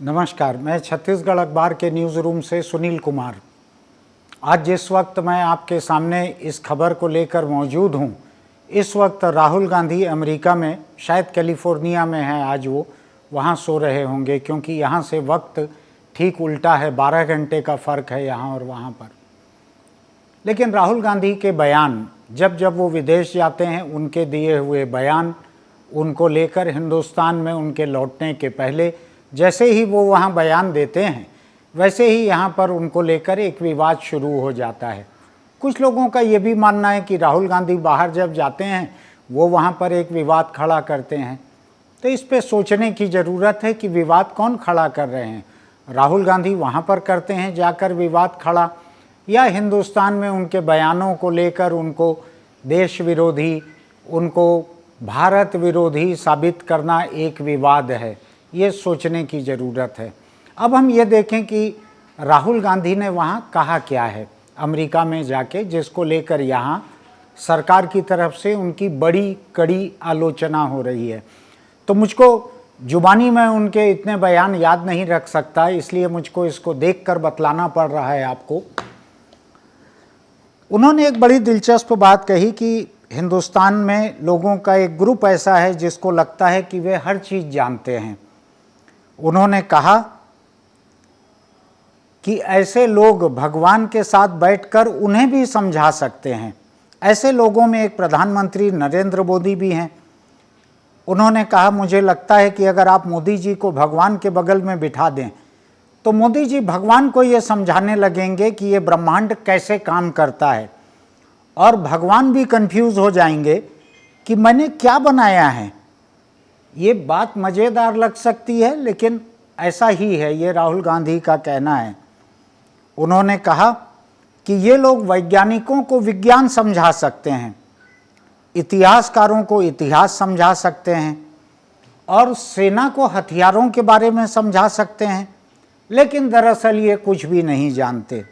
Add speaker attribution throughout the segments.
Speaker 1: नमस्कार, मैं छत्तीसगढ़ अखबार के न्यूज़ रूम से सुनील कुमार। आज जिस वक्त मैं आपके सामने इस खबर को लेकर मौजूद हूँ, इस वक्त राहुल गांधी अमेरिका में, शायद कैलिफोर्निया में है, आज वो वहाँ सो रहे होंगे क्योंकि यहाँ से वक्त ठीक उल्टा है, 12 घंटे का फ़र्क है यहाँ और वहाँ पर। लेकिन राहुल गांधी के बयान, जब जब वो विदेश जाते हैं, उनके दिए हुए बयान, उनको लेकर हिंदुस्तान में उनके लौटने के पहले जैसे ही वो वहाँ बयान देते हैं, वैसे ही यहाँ पर उनको लेकर एक विवाद शुरू हो जाता है। कुछ लोगों का ये भी मानना है कि राहुल गांधी बाहर जब जाते हैं, वो वहाँ पर एक विवाद खड़ा करते हैं। तो इस पे सोचने की ज़रूरत है कि विवाद कौन खड़ा कर रहे हैं। राहुल गांधी वहाँ पर करते हैं जाकर विवाद खड़ा, या हिंदुस्तान में उनके बयानों को लेकर उनको देश विरोधी, उनको भारत विरोधी साबित करना एक विवाद है। ये सोचने की ज़रूरत है। अब हम ये देखें कि राहुल गांधी ने वहाँ कहा क्या है अमेरिका में जाके, जिसको लेकर यहाँ सरकार की तरफ से उनकी बड़ी कड़ी आलोचना हो रही है। तो मुझको जुबानी में उनके इतने बयान याद नहीं रख सकता, इसलिए मुझको इसको देखकर बतलाना पड़ रहा है आपको। उन्होंने एक बड़ी दिलचस्प बात कही कि हिंदुस्तान में लोगों का एक ग्रुप ऐसा है जिसको लगता है कि वे हर चीज़ जानते हैं। उन्होंने कहा कि ऐसे लोग भगवान के साथ बैठकर उन्हें भी समझा सकते हैं। ऐसे लोगों में एक प्रधानमंत्री नरेंद्र मोदी भी हैं। उन्होंने कहा, मुझे लगता है कि अगर आप मोदी जी को भगवान के बगल में बिठा दें तो मोदी जी भगवान को ये समझाने लगेंगे कि ये ब्रह्मांड कैसे काम करता है, और भगवान भी कंफ्यूज हो जाएंगे कि मैंने क्या बनाया है। ये बात मज़ेदार लग सकती है, लेकिन ऐसा ही है, ये राहुल गांधी का कहना है। उन्होंने कहा कि ये लोग वैज्ञानिकों को विज्ञान समझा सकते हैं, इतिहासकारों को इतिहास समझा सकते हैं, और सेना को हथियारों के बारे में समझा सकते हैं, लेकिन दरअसल ये कुछ भी नहीं जानते,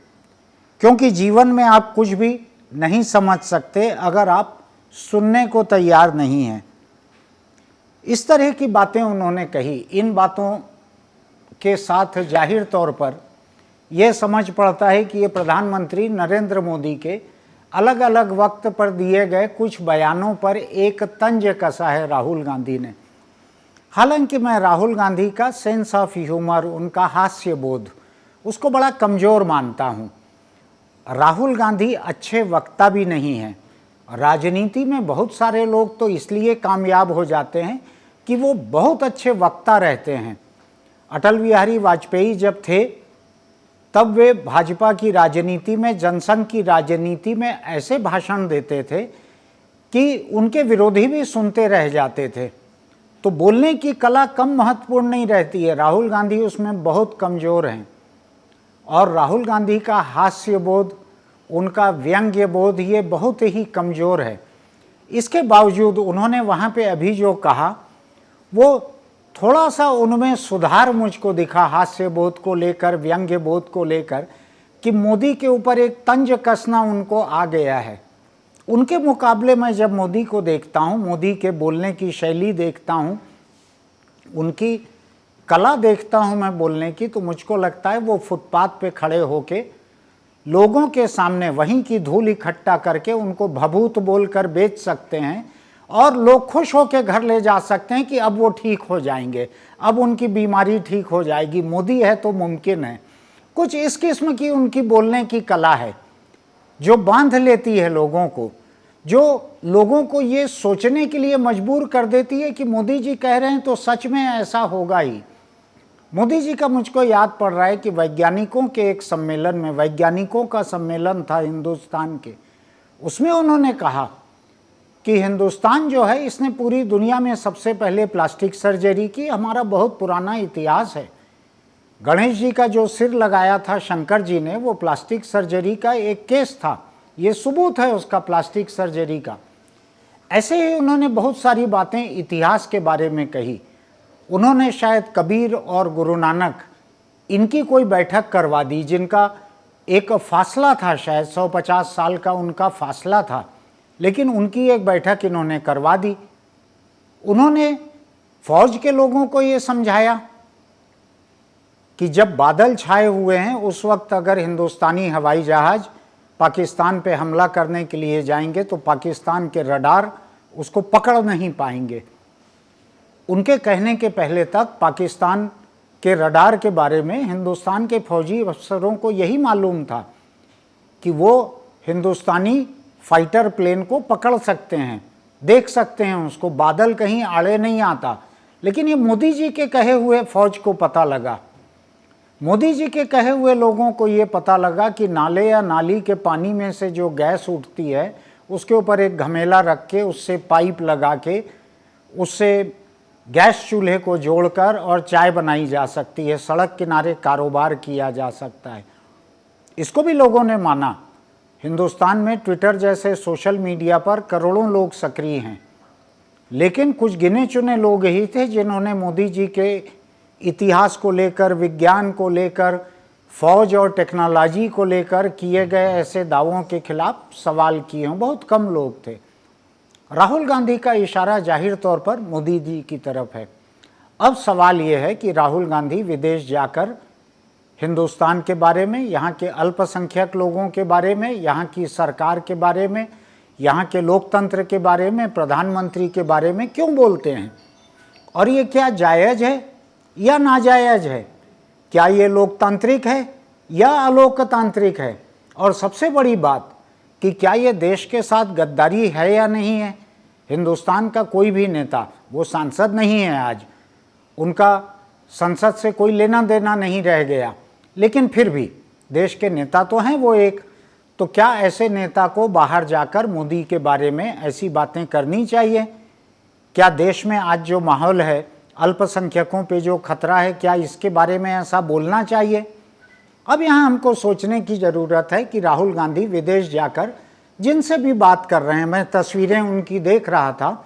Speaker 1: क्योंकि जीवन में आप कुछ भी नहीं समझ सकते अगर आप सुनने को तैयार नहीं हैं। इस तरह की बातें उन्होंने कही। इन बातों के साथ जाहिर तौर पर यह समझ पड़ता है कि ये प्रधानमंत्री नरेंद्र मोदी के अलग अलग वक्त पर दिए गए कुछ बयानों पर एक तंज कसा है राहुल गांधी ने। हालांकि मैं राहुल गांधी का सेंस ऑफ ह्यूमर, उनका हास्य बोध, उसको बड़ा कमज़ोर मानता हूँ। राहुल गांधी अच्छे वक्ता भी नहीं हैं। राजनीति में बहुत सारे लोग तो इसलिए कामयाब हो जाते हैं कि वो बहुत अच्छे वक्ता रहते हैं। अटल बिहारी वाजपेयी जब थे तब वे भाजपा की राजनीति में, जनसंघ की राजनीति में ऐसे भाषण देते थे कि उनके विरोधी भी सुनते रह जाते थे। तो बोलने की कला कम महत्वपूर्ण नहीं रहती है, राहुल गांधी उसमें बहुत कमज़ोर हैं। और राहुल गांधी का हास्य बोध, उनका व्यंग्य बोध, ये बहुत ही कमज़ोर है। इसके बावजूद उन्होंने वहाँ पे अभी जो कहा, वो थोड़ा सा उनमें सुधार मुझको दिखा, हास्य बोध को लेकर, व्यंग्य बोध को लेकर, कि मोदी के ऊपर एक तंज कसना उनको आ गया है। उनके मुकाबले में जब मोदी को देखता हूँ, मोदी के बोलने की शैली देखता हूँ, उनकी कला देखता हूँ मैं बोलने की, तो मुझको लगता है वो फुटपाथ पे खड़े होके लोगों के सामने वहीं की धूल इकट्ठा करके उनको भभूत बोलकर बेच सकते हैं, और लोग खुश होकर घर ले जा सकते हैं कि अब वो ठीक हो जाएंगे, अब उनकी बीमारी ठीक हो जाएगी, मोदी है तो मुमकिन है। कुछ इस किस्म की उनकी बोलने की कला है जो बांध लेती है लोगों को, जो लोगों को ये सोचने के लिए मजबूर कर देती है कि मोदी जी कह रहे हैं तो सच में ऐसा होगा ही। मोदी जी का मुझको याद पड़ रहा है कि वैज्ञानिकों के एक सम्मेलन में, वैज्ञानिकों का सम्मेलन था हिंदुस्तान के, उसमें उन्होंने कहा कि हिंदुस्तान जो है, इसने पूरी दुनिया में सबसे पहले प्लास्टिक सर्जरी की, हमारा बहुत पुराना इतिहास है। गणेश जी का जो सिर लगाया था शंकर जी ने, वो प्लास्टिक सर्जरी का एक केस था, ये सबूत है उसका, प्लास्टिक सर्जरी का। ऐसे ही उन्होंने बहुत सारी बातें इतिहास के बारे में कही। उन्होंने शायद कबीर और गुरु नानक, इनकी कोई बैठक करवा दी, जिनका एक फासला था, शायद 150 साल का उनका फासला था, लेकिन उनकी एक बैठक इन्होंने करवा दी। उन्होंने फौज के लोगों को ये समझाया कि जब बादल छाए हुए हैं उस वक्त अगर हिंदुस्तानी हवाई जहाज़ पाकिस्तान पे हमला करने के लिए जाएंगे तो पाकिस्तान के रडार उसको पकड़ नहीं पाएंगे। उनके कहने के पहले तक पाकिस्तान के रडार के बारे में हिंदुस्तान के फौजी अफसरों को यही मालूम था कि वो हिंदुस्तानी फाइटर प्लेन को पकड़ सकते हैं, देख सकते हैं उसको, बादल कहीं आड़े नहीं आता। लेकिन ये मोदी जी के कहे हुए फौज को पता लगा, मोदी जी के कहे हुए लोगों को ये पता लगा कि नाले या नाली के पानी में से जो गैस उठती है उसके ऊपर एक घमेला रख के उससे पाइप लगा के उससे गैस चूल्हे को जोड़कर और चाय बनाई जा सकती है, सड़क किनारे कारोबार किया जा सकता है। इसको भी लोगों ने माना। हिंदुस्तान में ट्विटर जैसे सोशल मीडिया पर करोड़ों लोग सक्रिय हैं, लेकिन कुछ गिने चुने लोग ही थे जिन्होंने मोदी जी के इतिहास को लेकर, विज्ञान को लेकर, फौज और टेक्नोलॉजी को लेकर किए गए ऐसे दावों के खिलाफ सवाल किए हों। बहुत कम लोग थे। राहुल गांधी का इशारा जाहिर तौर पर मोदी जी की तरफ है। अब सवाल ये है कि राहुल गांधी विदेश जाकर हिंदुस्तान के बारे में, यहाँ के अल्पसंख्यक लोगों के बारे में, यहाँ की सरकार के बारे में, यहाँ के लोकतंत्र के बारे में, प्रधानमंत्री के बारे में क्यों बोलते हैं, और ये क्या जायज़ है या नाजायज़ है? क्या ये लोकतांत्रिक है या अलोकतांत्रिक है? और सबसे बड़ी बात कि क्या ये देश के साथ गद्दारी है या नहीं है? हिंदुस्तान का कोई भी नेता, वो सांसद नहीं है आज, उनका संसद से कोई लेना देना नहीं रह गया, लेकिन फिर भी देश के नेता तो हैं वो एक। तो क्या ऐसे नेता को बाहर जाकर मोदी के बारे में ऐसी बातें करनी चाहिए? क्या देश में आज जो माहौल है, अल्पसंख्यकों पे जो खतरा है, क्या इसके बारे में ऐसा बोलना चाहिए? अब यहाँ हमको सोचने की ज़रूरत है कि राहुल गांधी विदेश जाकर जिनसे भी बात कर रहे हैं, मैं तस्वीरें उनकी देख रहा था,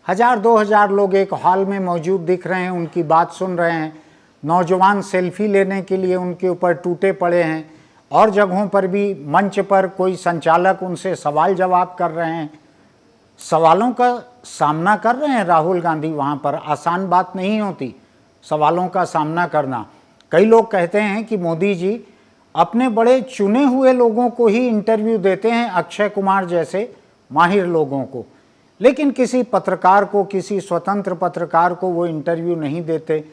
Speaker 1: 1000-2000 लोग एक हॉल में मौजूद दिख रहे हैं, उनकी बात सुन रहे हैं। नौजवान सेल्फी लेने के लिए उनके ऊपर टूटे पड़े हैं, और जगहों पर भी मंच पर कोई संचालक उनसे सवाल जवाब कर रहे हैं, सवालों का सामना कर रहे हैं राहुल गांधी। वहाँ पर आसान बात नहीं होती सवालों का सामना करना। कई लोग कहते हैं कि मोदी जी अपने बड़े चुने हुए लोगों को ही इंटरव्यू देते हैं, अक्षय कुमार जैसे माहिर लोगों को, लेकिन किसी पत्रकार को, किसी स्वतंत्र पत्रकार को वो इंटरव्यू नहीं देते।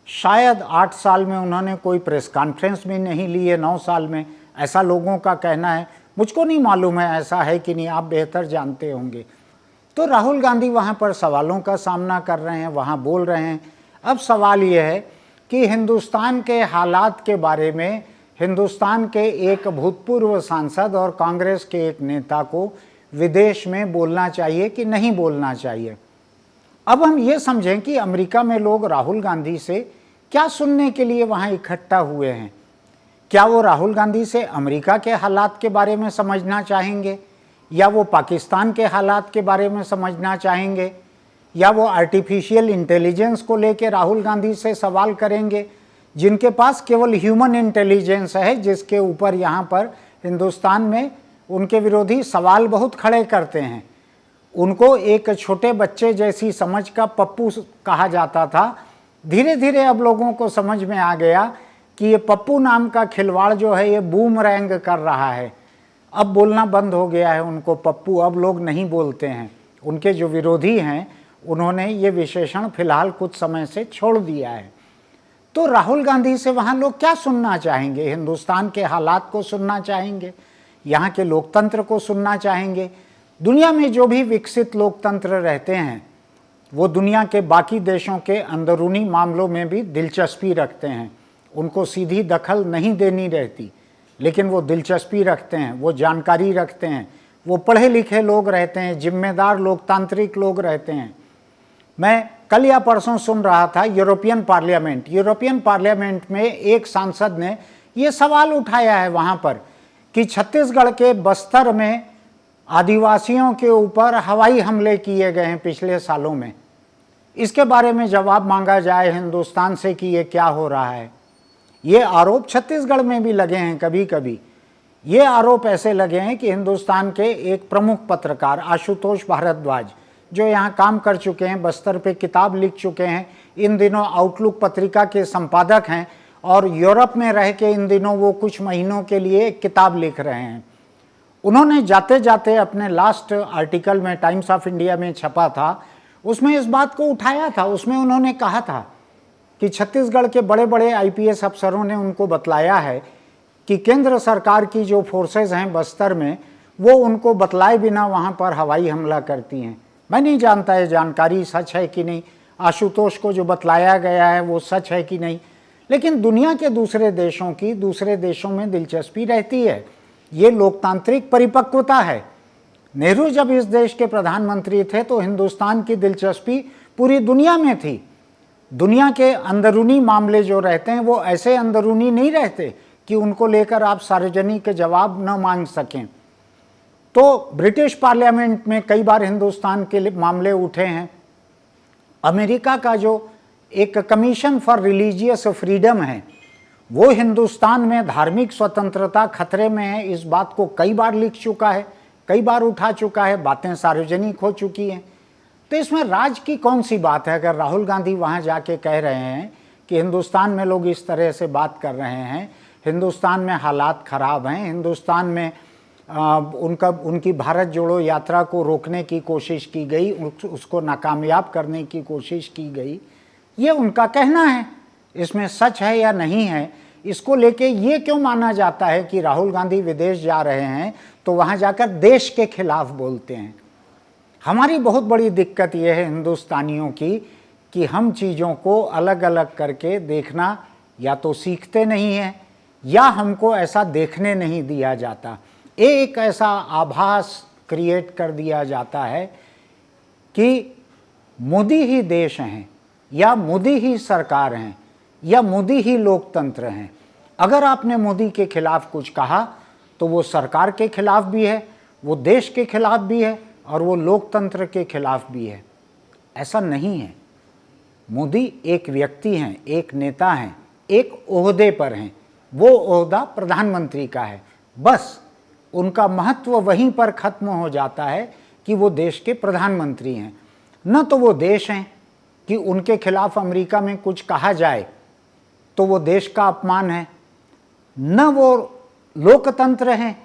Speaker 1: शायद 8 साल में उन्होंने कोई प्रेस कॉन्फ्रेंस भी नहीं ली है, 9 साल में, ऐसा लोगों का कहना है। मुझको नहीं मालूम है ऐसा है कि नहीं, आप बेहतर जानते होंगे। तो राहुल गांधी वहाँ पर सवालों का सामना कर रहे हैं, वहाँ बोल रहे हैं। अब सवाल ये है कि हिंदुस्तान के हालात के बारे में हिंदुस्तान के एक भूतपूर्व सांसद और कांग्रेस के एक नेता को विदेश में बोलना चाहिए कि नहीं बोलना चाहिए। अब हम ये समझें कि अमेरिका में लोग राहुल गांधी से क्या सुनने के लिए वहाँ इकट्ठा हुए हैं। क्या वो राहुल गांधी से अमेरिका के हालात के बारे में समझना चाहेंगे, या वो पाकिस्तान के हालात के बारे में समझना चाहेंगे, या वो आर्टिफिशियल इंटेलिजेंस को लेकर राहुल गांधी से सवाल करेंगे, जिनके पास केवल ह्यूमन इंटेलिजेंस है, जिसके ऊपर यहाँ पर हिंदुस्तान में उनके विरोधी सवाल बहुत खड़े करते हैं। उनको एक छोटे बच्चे जैसी समझ का पप्पू कहा जाता था। धीरे धीरे अब लोगों को समझ में आ गया कि ये पप्पू नाम का खिलवाड़ जो है ये बूमरैंग कर रहा है। अब बोलना बंद हो गया है उनको पप्पू, अब लोग नहीं बोलते हैं। उनके जो विरोधी हैं उन्होंने ये विशेषण फिलहाल कुछ समय से छोड़ दिया है। तो राहुल गांधी से वहाँ लोग क्या सुनना चाहेंगे? हिंदुस्तान के हालात को सुनना चाहेंगे, यहाँ के लोकतंत्र को सुनना चाहेंगे। दुनिया में जो भी विकसित लोकतंत्र रहते हैं वो दुनिया के बाकी देशों के अंदरूनी मामलों में भी दिलचस्पी रखते हैं। उनको सीधी दखल नहीं देनी रहती, लेकिन वो दिलचस्पी रखते हैं, वो जानकारी रखते हैं, वो पढ़े लिखे लोग रहते हैं, जिम्मेदार लोकतांत्रिक लोग रहते हैं। मैं कल या परसों सुन रहा था यूरोपियन पार्लियामेंट में एक सांसद ने ये सवाल उठाया है वहाँ पर कि छत्तीसगढ़ के बस्तर में आदिवासियों के ऊपर हवाई हमले किए गए हैं पिछले सालों में। इसके बारे में जवाब मांगा जाए हिंदुस्तान से कि ये क्या हो रहा है। ये आरोप छत्तीसगढ़ में भी लगे हैं कभी कभी। ये आरोप ऐसे लगे हैं कि हिंदुस्तान के एक प्रमुख पत्रकार आशुतोष भारद्वाज, जो यहाँ काम कर चुके हैं, बस्तर पे किताब लिख चुके हैं, इन दिनों आउटलुक पत्रिका के संपादक हैं और यूरोप में रह के इन दिनों वो कुछ महीनों के लिए एक किताब लिख रहे हैं। उन्होंने जाते जाते अपने लास्ट आर्टिकल में टाइम्स ऑफ इंडिया में छपा था, उसमें इस बात को उठाया था। उसमें उन्होंने कहा था कि छत्तीसगढ़ के बड़े बड़े आईपीएस अफसरों ने उनको बतलाया है कि केंद्र सरकार की जो फोर्सेज हैं बस्तर में, वो उनको बतलाए बिना वहाँ पर हवाई हमला करती हैं। मैं नहीं जानता ये जानकारी सच है कि नहीं, आशुतोष को जो बतलाया गया है वो सच है कि नहीं, लेकिन दुनिया के दूसरे देशों की दूसरे देशों में दिलचस्पी रहती है। ये लोकतांत्रिक परिपक्वता है। नेहरू जब इस देश के प्रधानमंत्री थे तो हिंदुस्तान की दिलचस्पी पूरी दुनिया में थी। दुनिया के अंदरूनी मामले जो रहते हैं वो ऐसे अंदरूनी नहीं रहते कि उनको लेकर आप सार्वजनिक जवाब न मांग सकें। तो ब्रिटिश पार्लियामेंट में कई बार हिंदुस्तान के मामले उठे हैं। अमेरिका का जो एक कमीशन फॉर रिलीजियस फ्रीडम है, वो हिंदुस्तान में धार्मिक स्वतंत्रता खतरे में है, इस बात को कई बार लिख चुका है, कई बार उठा चुका है, बातें सार्वजनिक हो चुकी हैं। तो इसमें राज की कौन सी बात है? अगर राहुल गांधी वहाँ जाके कह रहे हैं कि हिंदुस्तान में लोग इस तरह से बात कर रहे हैं, हिंदुस्तान में हालात ख़राब हैं, हिंदुस्तान में उनकी भारत जोड़ो यात्रा को रोकने की कोशिश की गई, उसको नाकामयाब करने की कोशिश की गई, ये उनका कहना है। इसमें सच है या नहीं है, इसको लेके ये क्यों माना जाता है कि राहुल गांधी विदेश जा रहे हैं तो वहाँ जाकर देश के खिलाफ बोलते हैं? हमारी बहुत बड़ी दिक्कत यह है हिंदुस्तानियों की कि हम चीज़ों को अलग अलग करके देखना या तो सीखते नहीं हैं या हमको ऐसा देखने नहीं दिया जाता। एक ऐसा आभास क्रिएट कर दिया जाता है कि मोदी ही देश हैं या मोदी ही सरकार हैं या मोदी ही लोकतंत्र हैं। अगर आपने मोदी के खिलाफ कुछ कहा तो वो सरकार के खिलाफ भी है, वो देश के खिलाफ भी है और वो लोकतंत्र के खिलाफ भी है। ऐसा नहीं है। मोदी एक व्यक्ति हैं, एक नेता हैं, एक ओहदे पर हैं। वो ओहदा प्रधानमंत्री का है। बस उनका महत्व वहीं पर खत्म हो जाता है कि वो देश के प्रधानमंत्री हैं। न तो वो देश हैं कि उनके खिलाफ अमेरिका में कुछ कहा जाए तो वो देश का अपमान है, न वो लोकतंत्र हैं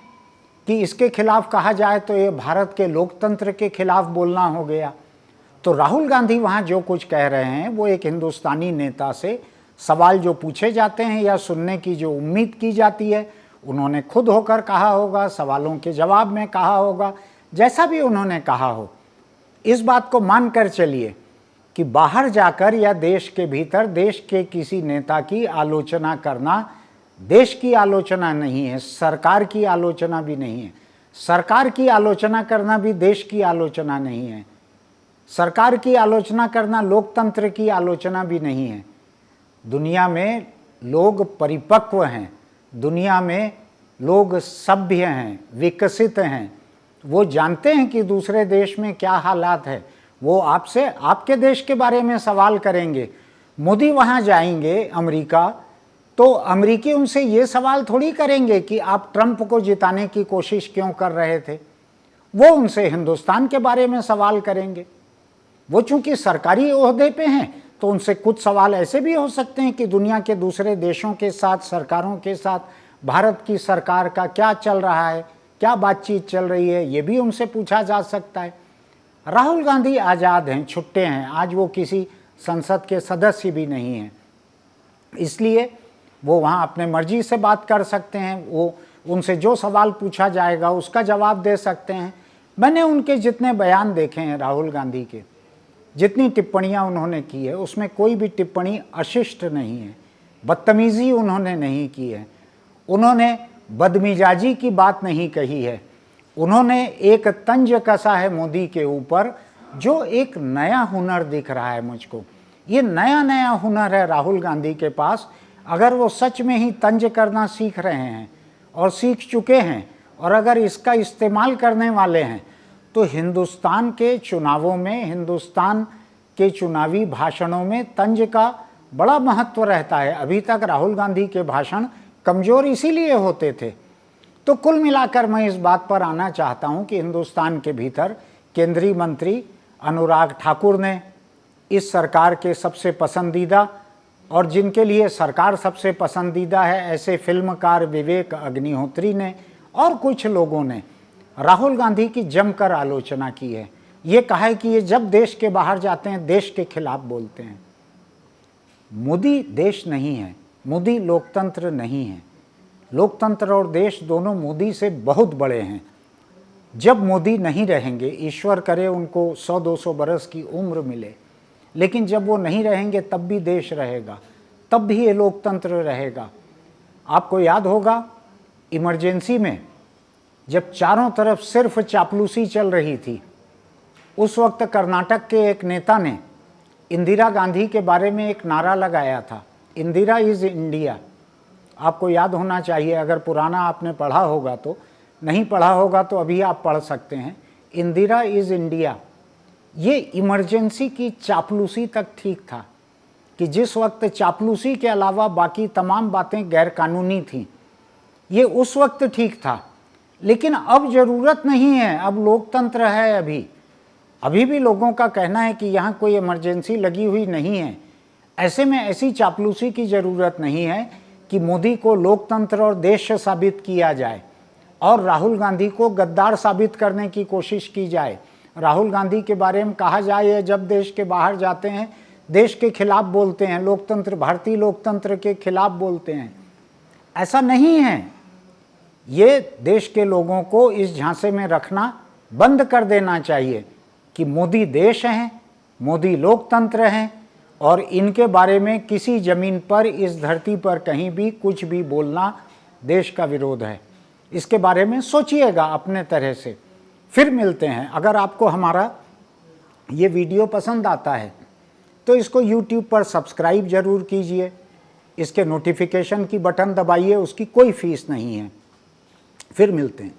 Speaker 1: कि इसके खिलाफ कहा जाए तो ये भारत के लोकतंत्र के खिलाफ बोलना हो गया। तो राहुल गांधी वहाँ जो कुछ कह रहे हैं वो एक हिंदुस्तानी नेता से सवाल जो पूछे जाते हैं या सुनने की जो उम्मीद की जाती है, उन्होंने खुद होकर कहा होगा, सवालों के जवाब में कहा होगा, जैसा भी उन्होंने कहा हो। इस बात को मानकर चलिए कि बाहर जाकर या देश के भीतर देश के किसी नेता की आलोचना करना देश की आलोचना नहीं है, सरकार की आलोचना भी नहीं है। सरकार की आलोचना करना भी देश की आलोचना नहीं है। सरकार की आलोचना करना लोकतंत्र की आलोचना भी नहीं है। दुनिया में लोग परिपक्व हैं, दुनिया में लोग सभ्य हैं, विकसित हैं। वो जानते हैं कि दूसरे देश में क्या हालात है। वो आपसे आपके देश के बारे में सवाल करेंगे। मोदी वहाँ जाएंगे अमेरिका तो अमेरिकी उनसे ये सवाल थोड़ी करेंगे कि आप ट्रंप को जिताने की कोशिश क्यों कर रहे थे। वो उनसे हिंदुस्तान के बारे में सवाल करेंगे। वो चूंकि सरकारी ओहदे पे हैं तो उनसे कुछ सवाल ऐसे भी हो सकते हैं कि दुनिया के दूसरे देशों के साथ, सरकारों के साथ भारत की सरकार का क्या चल रहा है, क्या बातचीत चल रही है, ये भी उनसे पूछा जा सकता है। राहुल गांधी आज़ाद हैं, छुट्टे हैं। आज वो किसी संसद के सदस्य भी नहीं हैं, इसलिए वो वहाँ अपने मर्जी से बात कर सकते हैं। वो उनसे जो सवाल पूछा जाएगा उसका जवाब दे सकते हैं। मैंने उनके जितने बयान देखे हैं राहुल गांधी के, जितनी टिप्पणियाँ उन्होंने की है, उसमें कोई भी टिप्पणी अशिष्ट नहीं है, बदतमीज़ी उन्होंने नहीं की है, उन्होंने बदमिजाजी की बात नहीं कही है। उन्होंने एक तंज कसा है मोदी के ऊपर, जो एक नया हुनर दिख रहा है मुझको। ये नया नया हुनर है राहुल गांधी के पास। अगर वो सच में ही तंज करना सीख रहे हैं और सीख चुके हैं और अगर इसका इस्तेमाल करने वाले हैं तो हिंदुस्तान के चुनावों में, हिंदुस्तान के चुनावी भाषणों में तंज का बड़ा महत्व रहता है। अभी तक राहुल गांधी के भाषण कमज़ोर इसीलिए होते थे। तो कुल मिलाकर मैं इस बात पर आना चाहता हूं कि हिंदुस्तान के भीतर केंद्रीय मंत्री अनुराग ठाकुर ने, इस सरकार के सबसे पसंदीदा और जिनके लिए सरकार सबसे पसंदीदा है ऐसे फिल्मकार विवेक अग्निहोत्री ने और कुछ लोगों ने राहुल गांधी की जमकर आलोचना की है। ये कहा है कि ये जब देश के बाहर जाते हैं देश के खिलाफ बोलते हैं। मोदी देश नहीं है, मोदी लोकतंत्र नहीं है। लोकतंत्र और देश दोनों मोदी से बहुत बड़े हैं। जब मोदी नहीं रहेंगे, ईश्वर करे उनको 100-200 बरस की उम्र मिले, लेकिन जब वो नहीं रहेंगे तब भी देश रहेगा, तब भी ये लोकतंत्र रहेगा। आपको याद होगा इमरजेंसी में जब चारों तरफ सिर्फ चापलूसी चल रही थी, उस वक्त कर्नाटक के एक नेता ने इंदिरा गांधी के बारे में एक नारा लगाया था, इंदिरा इज़ इंडिया। आपको याद होना चाहिए, अगर पुराना आपने पढ़ा होगा तो, नहीं पढ़ा होगा तो अभी आप पढ़ सकते हैं, इंदिरा इज़ इंडिया। ये इमरजेंसी की चापलूसी तक ठीक था कि जिस वक्त चापलूसी के अलावा बाकी तमाम बातें गैरकानूनी थीं, ये उस वक्त ठीक था। लेकिन अब ज़रूरत नहीं है, अब लोकतंत्र है। अभी भी लोगों का कहना है कि यहाँ कोई इमरजेंसी लगी हुई नहीं है। ऐसे में ऐसी चापलूसी की ज़रूरत नहीं है कि मोदी को लोकतंत्र और देश साबित किया जाए और राहुल गांधी को गद्दार साबित करने की कोशिश की जाए। राहुल गांधी के बारे में कहा जाए जब देश के बाहर जाते हैं देश के खिलाफ बोलते हैं, लोकतंत्र, भारतीय लोकतंत्र के खिलाफ बोलते हैं। ऐसा नहीं है। ये देश के लोगों को इस झांसे में रखना बंद कर देना चाहिए कि मोदी देश हैं, मोदी लोकतंत्र हैं और इनके बारे में किसी ज़मीन पर, इस धरती पर कहीं भी कुछ भी बोलना देश का विरोध है। इसके बारे में सोचिएगा अपने तरह से। फिर मिलते हैं। अगर आपको हमारा ये वीडियो पसंद आता है तो इसको YouTube पर सब्सक्राइब ज़रूर कीजिए, इसके नोटिफिकेशन की बटन दबाइए, उसकी कोई फीस नहीं है। फिर मिलते हैं।